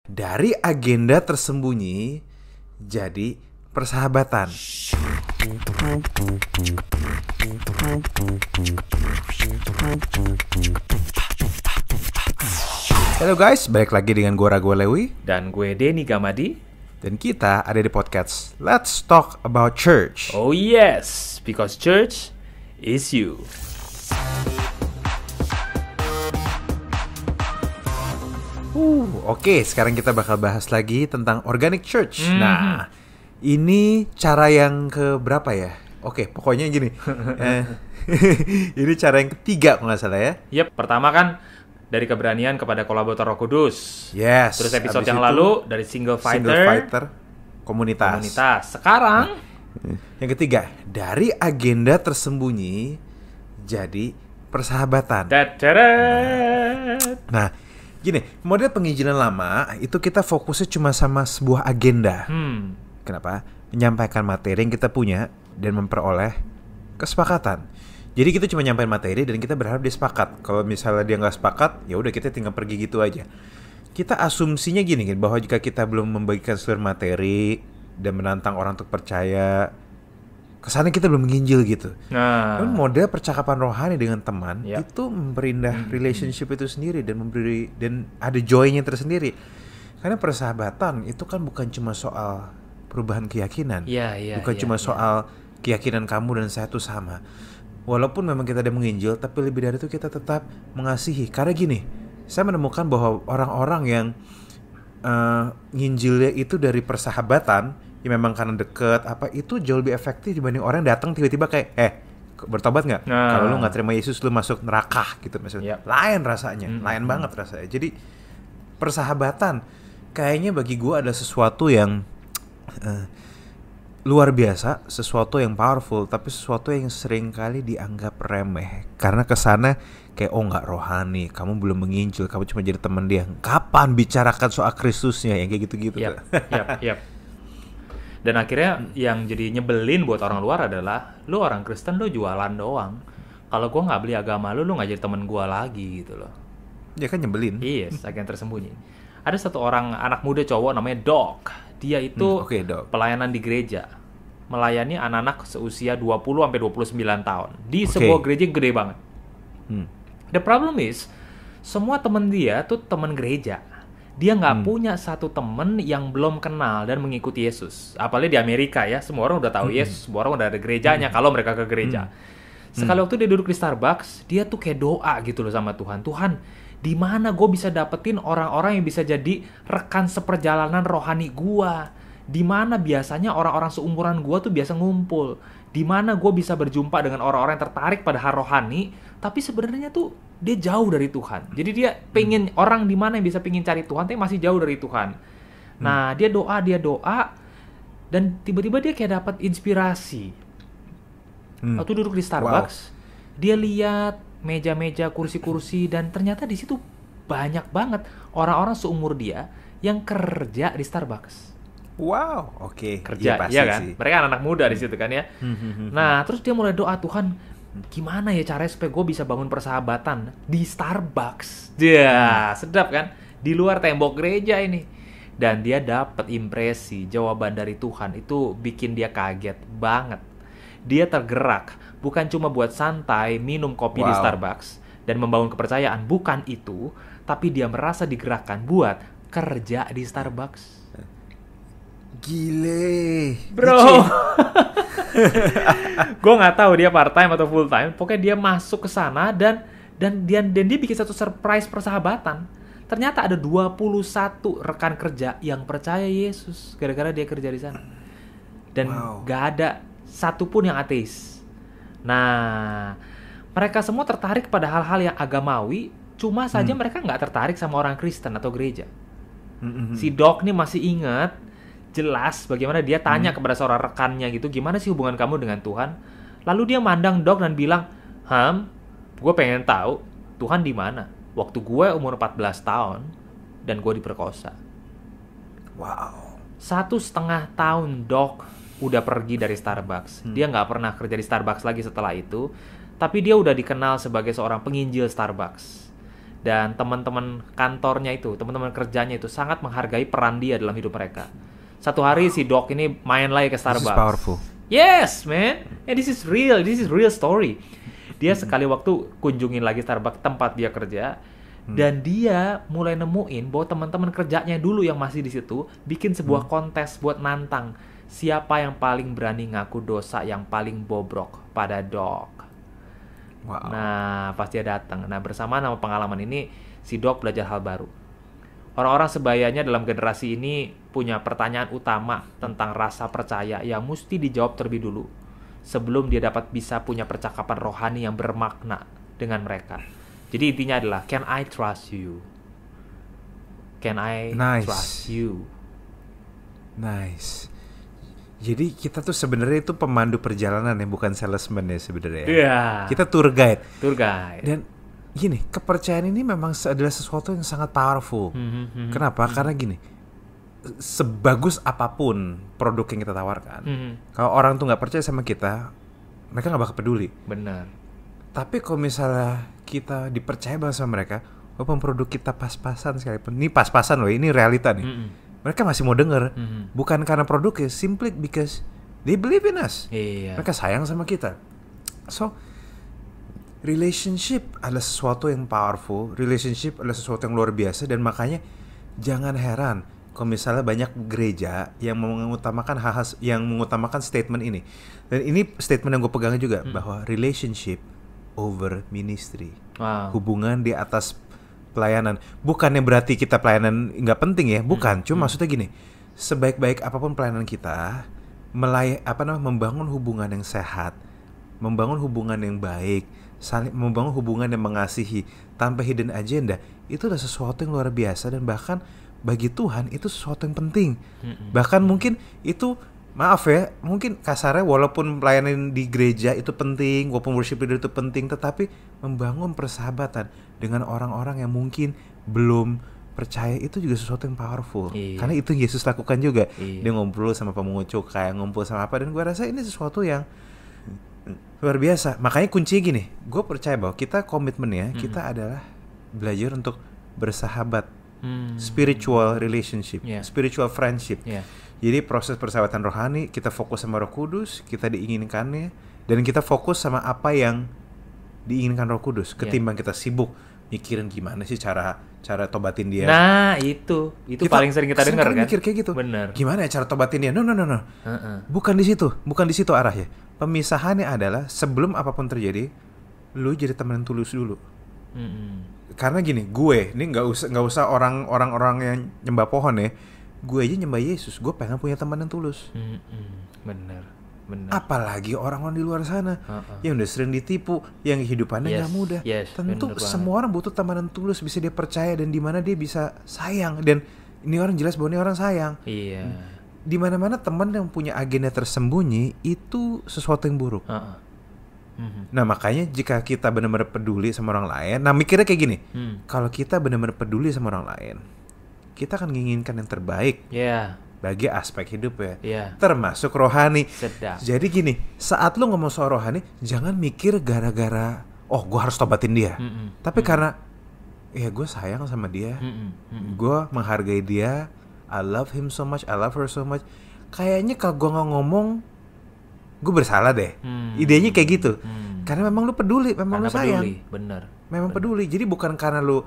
Dari agenda tersembunyi jadi persahabatan. Halo guys, balik lagi dengan gue Rago Lewi. Dan gue Denny Gamadi. Dan kita ada di podcast Let's Talk About Church. Oh yes, because church is you. Oke, sekarang kita bakal bahas lagi tentang organic church. Nah, ini cara yang keberapa ya? Oke, pokoknya gini. Ini cara yang ketiga kalau nggak salah ya. Yep, pertama kan dari keberanian kepada kolaborator Roh Kudus. Yes. Terus episode Abis yang itu, lalu dari single fighter komunitas. Sekarang Yang ketiga, dari agenda tersembunyi jadi persahabatan. Nah, gini, model penginjilan lama itu kita fokusnya cuma sama sebuah agenda. Kenapa? Menyampaikan materi yang kita punya dan memperoleh kesepakatan. Jadi kita cuma nyampein materi dan kita berharap dia sepakat. Kalau misalnya dia nggak sepakat, ya udah kita tinggal pergi gitu aja. Kita asumsinya gini kan, bahwa jika kita belum membagikan seluruh materi dan menantang orang untuk percaya, kesannya kita belum menginjil gitu. Tapi model percakapan rohani dengan teman itu memperindah relationship itu sendiri dan memberi dan ada joy-nya tersendiri. Karena persahabatan itu kan bukan cuma soal perubahan keyakinan, bukan cuma soal keyakinan kamu dan saya itu sama. Walaupun memang kita ada menginjil, tapi lebih dari itu kita tetap mengasihi. Karena gini, saya menemukan bahwa orang-orang yang nginjilnya itu dari persahabatan, ya memang karena deket itu jauh lebih efektif dibanding orang yang datang tiba-tiba kayak bertobat nggak? Kalau lu nggak terima Yesus lu masuk neraka gitu maksudnya. Lain rasanya, lain banget rasanya. Jadi persahabatan kayaknya bagi gue ada sesuatu yang luar biasa, sesuatu yang powerful, tapi sesuatu yang sering kali dianggap remeh karena kesana kayak nggak rohani, kamu belum menginjil, kamu cuma jadi teman dia. Kapan bicarakan soal Kristusnya yang kayak gitu-gitu? Yap. Dan akhirnya yang jadi nyebelin buat orang luar adalah lu orang Kristen, lu jualan doang. Kalau gue nggak beli agama lu nggak jadi temen gue lagi gitu loh. Ya kan nyebelin. Yes, agen tersembunyi. Ada satu orang anak muda cowok namanya Doc. Dia itu pelayanan di gereja. Melayani anak-anak seusia 20-29 tahun. Di sebuah gereja gede banget. The problem is, semua temen dia tuh temen gereja. Dia nggak punya satu temen yang belum kenal dan mengikuti Yesus. Apalagi di Amerika ya, semua orang udah tahu Yesus, semua orang udah ada gerejanya kalau mereka ke gereja. Sekali waktu dia duduk di Starbucks, dia tuh kayak doa gitu loh sama Tuhan. Tuhan, di mana gue bisa dapetin orang-orang yang bisa jadi rekan seperjalanan rohani gue? Di mana biasanya orang-orang seumuran gue tuh biasa ngumpul? Di mana gue bisa berjumpa dengan orang-orang yang tertarik pada hal rohani, tapi sebenarnya tuh dia jauh dari Tuhan. Jadi dia pengen orang di mana yang bisa pengen cari Tuhan, tapi masih jauh dari Tuhan. Nah, dia doa, dan tiba-tiba dia kayak dapat inspirasi. Waktu duduk di Starbucks, dia lihat meja-meja, kursi-kursi, dan ternyata di situ banyak banget orang-orang seumur dia yang kerja di Starbucks. Wow, kerja, ya kan? Sih. Mereka anak muda di situ kan ya. Nah, terus dia mulai doa, Tuhan, gimana ya caranya supaya gue bisa bangun persahabatan di Starbucks? Sedap kan? Di luar tembok gereja ini. Dan dia dapat impresi, jawaban dari Tuhan itu bikin dia kaget banget. Dia tergerak, bukan cuma buat santai minum kopi di Starbucks dan membangun kepercayaan, bukan itu, tapi dia merasa digerakkan buat kerja di Starbucks. Gile, bro. Gue nggak tahu dia part time atau full time. Pokoknya dia masuk ke sana dan dia bikin satu surprise persahabatan. Ternyata ada 21 rekan kerja yang percaya Yesus gara-gara dia kerja di sana. Dan nggak ada satupun yang ateis. Nah, mereka semua tertarik pada hal-hal yang agamawi. Cuma saja mereka nggak tertarik sama orang Kristen atau gereja. Si Doc nih masih ingat jelas bagaimana dia tanya kepada seorang rekannya gitu, gimana sih hubungan kamu dengan Tuhan? Lalu dia mandang Doc dan bilang, gue pengen tahu Tuhan di mana? Waktu gue umur 14 tahun dan gue diperkosa. 1,5 tahun Doc udah pergi dari Starbucks. Dia nggak pernah kerja di Starbucks lagi setelah itu, tapi dia udah dikenal sebagai seorang penginjil Starbucks. Dan teman-teman kantornya itu, teman-teman kerjanya itu sangat menghargai peran dia dalam hidup mereka. Satu hari si Doc ini main lagi ke Starbucks. This is powerful. Yes, man. And this is real story. Dia sekali waktu kunjungin lagi Starbucks tempat dia kerja, dan dia mulai nemuin bahwa teman-teman kerjanya dulu yang masih di situ bikin sebuah kontes buat nantang siapa yang paling berani ngaku dosa yang paling bobrok pada Doc. Wow. Nah, pas dia datang. Nah, bersamaan sama pengalaman ini, si Doc belajar hal baru. Orang-orang sebayanya dalam generasi ini punya pertanyaan utama tentang rasa percaya yang mesti dijawab terlebih dulu sebelum dia dapat bisa punya percakapan rohani yang bermakna dengan mereka. Jadi intinya adalah, can I trust you? Can I trust you? Nice. Jadi kita tuh sebenarnya itu pemandu perjalanan ya, bukan salesman ya sebenarnya. Yeah. Kita tour guide. Dan gini, kepercayaan ini memang adalah sesuatu yang sangat powerful. Kenapa? Karena gini, sebagus apapun produk yang kita tawarkan, kalau orang tuh nggak percaya sama kita, mereka nggak bakal peduli. Benar. Tapi kalau misalnya kita dipercaya banget sama mereka, walaupun produk kita pas-pasan sekalipun, ini pas-pasan loh, ini realita nih. Mereka masih mau denger, bukan karena produknya, simply because they believe in us. Iya. Mereka sayang sama kita. So, relationship adalah sesuatu yang powerful, relationship adalah sesuatu yang luar biasa, dan makanya jangan heran kalau misalnya banyak gereja yang mengutamakan hal-hal yang mengutamakan statement ini. Dan ini statement yang gue pegang juga, bahwa relationship over ministry. Wow. Hubungan di atas pelayanan. Bukannya berarti kita pelayanan nggak penting ya, bukan. Cuma maksudnya gini, sebaik-baik apapun pelayanan kita, membangun hubungan yang sehat, membangun hubungan yang baik, membangun hubungan yang mengasihi tanpa hidden agenda, itu adalah sesuatu yang luar biasa, dan bahkan bagi Tuhan itu sesuatu yang penting. Bahkan mungkin itu, maaf ya, mungkin kasarnya walaupun pelayanan di gereja itu penting, walaupun worship leader itu penting, tetapi membangun persahabatan dengan orang-orang yang mungkin belum percaya itu juga sesuatu yang powerful. Iya. Karena itu Yesus lakukan juga. Iya. Dia ngumpul sama pemungut cukai, ngumpul sama apa, dan gue rasa ini sesuatu yang luar biasa. Makanya kuncinya gini, gue percaya bahwa kita komitmennya, kita adalah belajar untuk bersahabat. Spiritual relationship, spiritual friendship. Jadi proses persahabatan rohani, kita fokus sama Roh Kudus, kita diinginkannya, dan kita fokus sama apa yang diinginkan Roh Kudus, ketimbang kita sibuk mikirin gimana sih cara tobatin dia. Nah, itu kita paling sering kita dengar kan. Mikir kayak gitu. Bener. Gimana ya cara tobatin dia? No. Bukan di situ arahnya. Pemisahannya adalah sebelum apapun terjadi, lu jadi teman yang tulus dulu. Karena gini, gue ini nggak usah orang-orang yang nyembah pohon ya. Gue aja nyembah Yesus, gue pengen punya teman yang tulus. Bener. Apalagi orang-orang di luar sana yang udah sering ditipu, yang kehidupannya nggak mudah. Tentu semua orang butuh teman yang tulus, bisa dia percaya, dan di mana dia bisa sayang. Dan ini orang jelas bahwa ini orang sayang. Iya. Di mana-mana teman yang punya agenda tersembunyi itu sesuatu yang buruk. Nah makanya jika kita benar-benar peduli sama orang lain, nah mikirnya kayak gini, kalau kita benar-benar peduli sama orang lain, kita akan menginginkan yang terbaik bagi aspek hidup ya, termasuk rohani. Sedap. Jadi gini, saat lu ngomong soal rohani, jangan mikir gara-gara gue harus tobatin dia, tapi karena ya gue sayang sama dia, gue menghargai dia, I love him so much, I love her so much. Kayaknya kalau gue nggak ngomong, gue bersalah deh. Idenya kayak gitu. Karena memang lu peduli, memang lu sayang. Bener. Memang peduli. Jadi bukan karena lu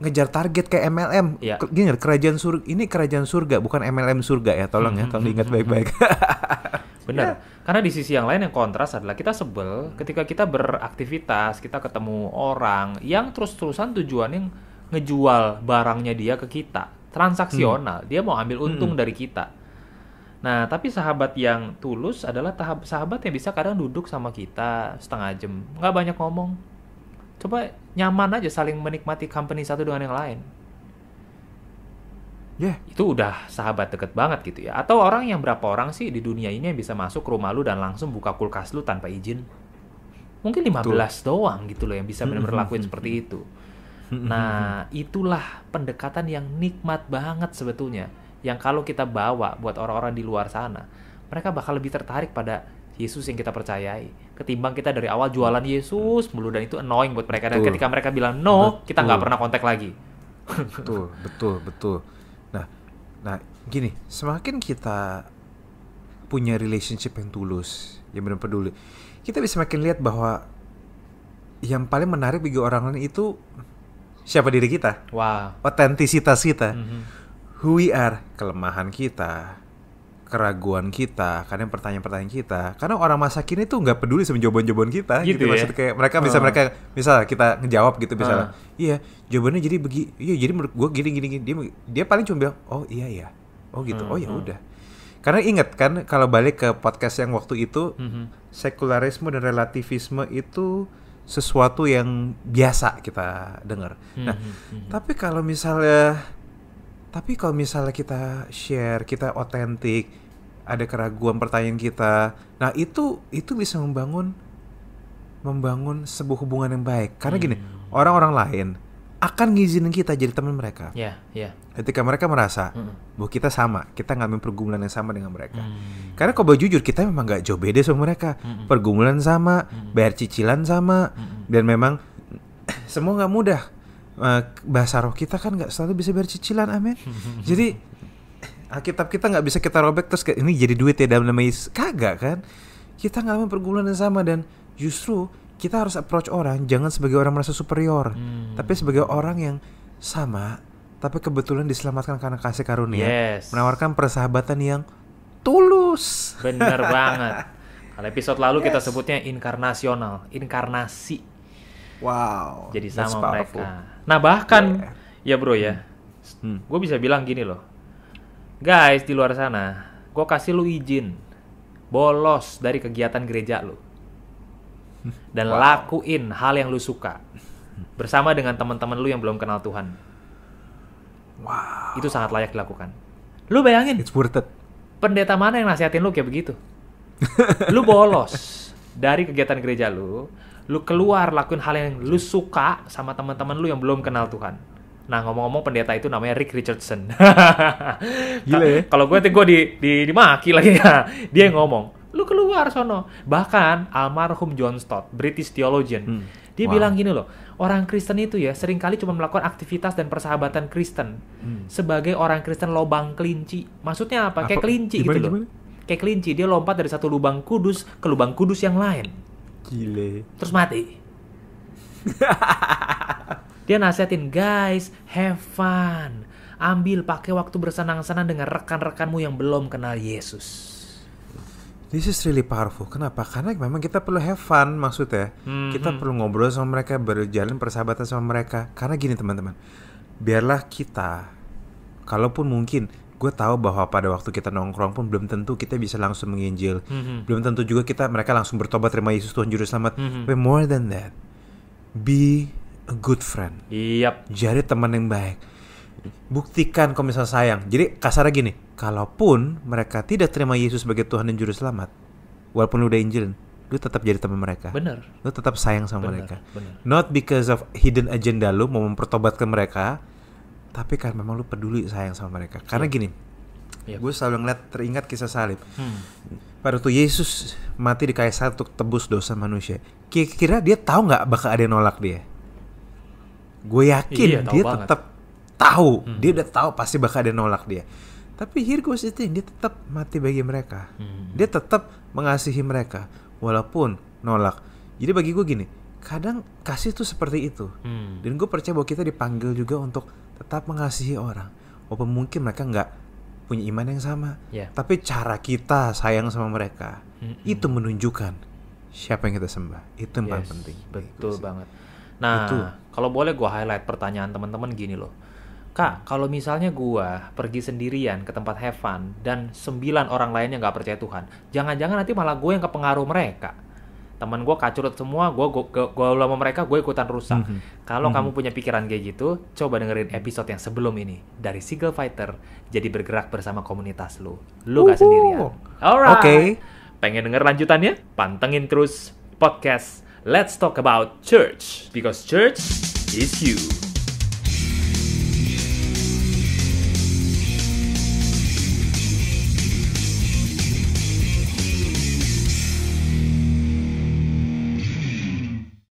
ngejar target kayak MLM. Gini, kerajaan surga ini kerajaan surga, bukan MLM surga ya. Tolong tolong diingat baik-baik. Bener. Karena di sisi yang lain yang kontras adalah kita sebel ketika kita beraktivitas, kita ketemu orang yang terus-terusan tujuannya ngejual barangnya dia ke kita. Transaksional. Dia mau ambil untung dari kita. Nah, tapi sahabat yang tulus adalah sahabat yang bisa kadang duduk sama kita setengah jam, nggak banyak ngomong. Coba nyaman aja saling menikmati company satu dengan yang lain. Itu udah sahabat deket banget gitu ya. Atau orang yang berapa orang sih di dunia ini yang bisa masuk ke rumah lu dan langsung buka kulkas lu tanpa izin? Mungkin 15 doang gitu loh yang bisa benar-benar lakuin seperti itu. Nah, itulah pendekatan yang nikmat banget sebetulnya. Yang kalau kita bawa buat orang-orang di luar sana, mereka bakal lebih tertarik pada Yesus yang kita percayai, ketimbang kita dari awal jualan Yesus mulu, dan itu annoying buat mereka. Dan ketika mereka bilang no, kita nggak pernah kontak lagi. Betul. Nah, gini, semakin kita punya relationship yang tulus, yang benar peduli, kita bisa makin lihat bahwa yang paling menarik bagi orang lain itu siapa diri kita. Wow. Otentisitas kita. Who we are, kelemahan kita, keraguan kita, kadang pertanyaan-pertanyaan kita. Karena orang masa kini tuh nggak peduli sama jawaban-jawaban kita. Gitu ya? Maksudnya kayak mereka misal kita ngejawab gitu misalnya. Iya, jawabannya jadi jadi menurut gue gini. Dia paling cuma bilang, "Oh iya. Oh gitu. Oh ya udah." Karena ingat kan kalau balik ke podcast yang waktu itu, sekularisme dan relativisme itu sesuatu yang biasa kita dengar. Nah, tapi kalau misalnya kita share, kita otentik, ada keraguan pertanyaan kita, nah itu bisa membangun sebuah hubungan yang baik. Karena gini, orang-orang lain akan ngizinin kita jadi teman mereka. Ketika mereka merasa bahwa kita sama, kita ngalamin pergumulan yang sama dengan mereka. Karena kalau jujur, kita memang gak jauh beda sama mereka. Pergumulan sama, bayar cicilan sama, dan memang semua gak mudah. Bahasa roh kita kan gak selalu bisa bayar cicilan, amin. Jadi Alkitab kita gak bisa kita robek terus ini jadi duit ya dalam nama Yesus. Kagak kan. Kita ngalamin pergumulan yang sama, dan justru kita harus approach orang jangan sebagai orang merasa superior, tapi sebagai orang yang sama, tapi kebetulan diselamatkan karena kasih karunia, menawarkan persahabatan yang tulus. Bener banget. Kalau episode lalu kita sebutnya inkarnasi. Wow. Jadi sama mereka. Nah bahkan ya bro ya, gue bisa bilang gini loh, guys di luar sana, gue kasih lu izin bolos dari kegiatan gereja lu. Dan lakuin hal yang lu suka bersama dengan teman-teman lu yang belum kenal Tuhan. Wow. Itu sangat layak dilakukan. Lu bayangin, it's worth it. Pendeta mana yang nasihatin lu kayak begitu? Lu bolos dari kegiatan gereja lu keluar lakuin hal yang lu suka sama teman-teman lu yang belum kenal Tuhan. Nah ngomong-ngomong, pendeta itu namanya Rick Richardson. Gila ya? Kalau gue dimaki lagi ya. Dia yang ngomong, lu keluar sono. Bahkan almarhum John Stott, British theologian, dia bilang gini loh, orang Kristen itu ya seringkali cuma melakukan aktivitas dan persahabatan Kristen sebagai orang Kristen lobang kelinci. Maksudnya apa? Kayak kelinci gitu loh. Kayak kelinci, dia lompat dari satu lubang kudus ke lubang kudus yang lain. Gile. Terus mati. Dia nasihatin, guys, have fun. Ambil, pakai waktu bersenang-senang dengan rekan-rekanmu yang belum kenal Yesus. This is really powerful. Kenapa? Karena memang kita perlu have fun, maksudnya. Kita perlu ngobrol sama mereka, berjalan persahabatan sama mereka. Karena gini teman-teman, biarlah kita, kalaupun mungkin, gue tahu bahwa pada waktu kita nongkrong pun belum tentu kita bisa langsung menginjil. Belum tentu juga mereka langsung bertobat terima Yesus Tuhan Juru Selamat. But more than that, be a good friend. Jadi teman yang baik. Buktikan kalau misalnya sayang. Jadi kasarnya gini, kalaupun mereka tidak terima Yesus sebagai Tuhan dan Juru Selamat, walaupun lu udah injilin, lu tetap jadi teman mereka. Bener. Lu tetap sayang sama mereka. Not because of hidden agenda lu mau mempertobatkan mereka, tapi kan memang lu peduli sayang sama mereka. Karena gini, gue selalu teringat kisah salib. Pada waktu Yesus mati di kayu salib untuk tebus dosa manusia, kira-kira dia tahu nggak bakal ada yang nolak dia? Gue yakin dia tetap tahu. Dia udah tahu pasti bakal ada yang nolak dia. Tapi here goes the thing, dia tetap mati bagi mereka. Dia tetap mengasihi mereka walaupun nolak. Jadi bagi gue gini, kadang kasih tuh seperti itu. Dan gue percaya bahwa kita dipanggil juga untuk tetap mengasihi orang walaupun mungkin mereka nggak punya iman yang sama. Tapi cara kita sayang sama mereka itu menunjukkan siapa yang kita sembah. Itu yang paling penting. Betul banget. Nah, kalau boleh gue highlight pertanyaan teman-teman gini loh. Kak, kalau misalnya gue pergi sendirian ke tempat have fun dan 9 orang lainnya gak percaya Tuhan, jangan-jangan nanti malah gue yang kepengaruh mereka. Teman gue kacurut semua, gue sama mereka, gue ikutan rusak. Kalau kamu punya pikiran kayak gitu, coba dengerin episode yang sebelum ini. Dari Single Fighter, jadi bergerak bersama komunitas lu. Lu gak sendirian. Alright. Pengen denger lanjutannya? Pantengin terus podcast Let's Talk About Church, because church is you.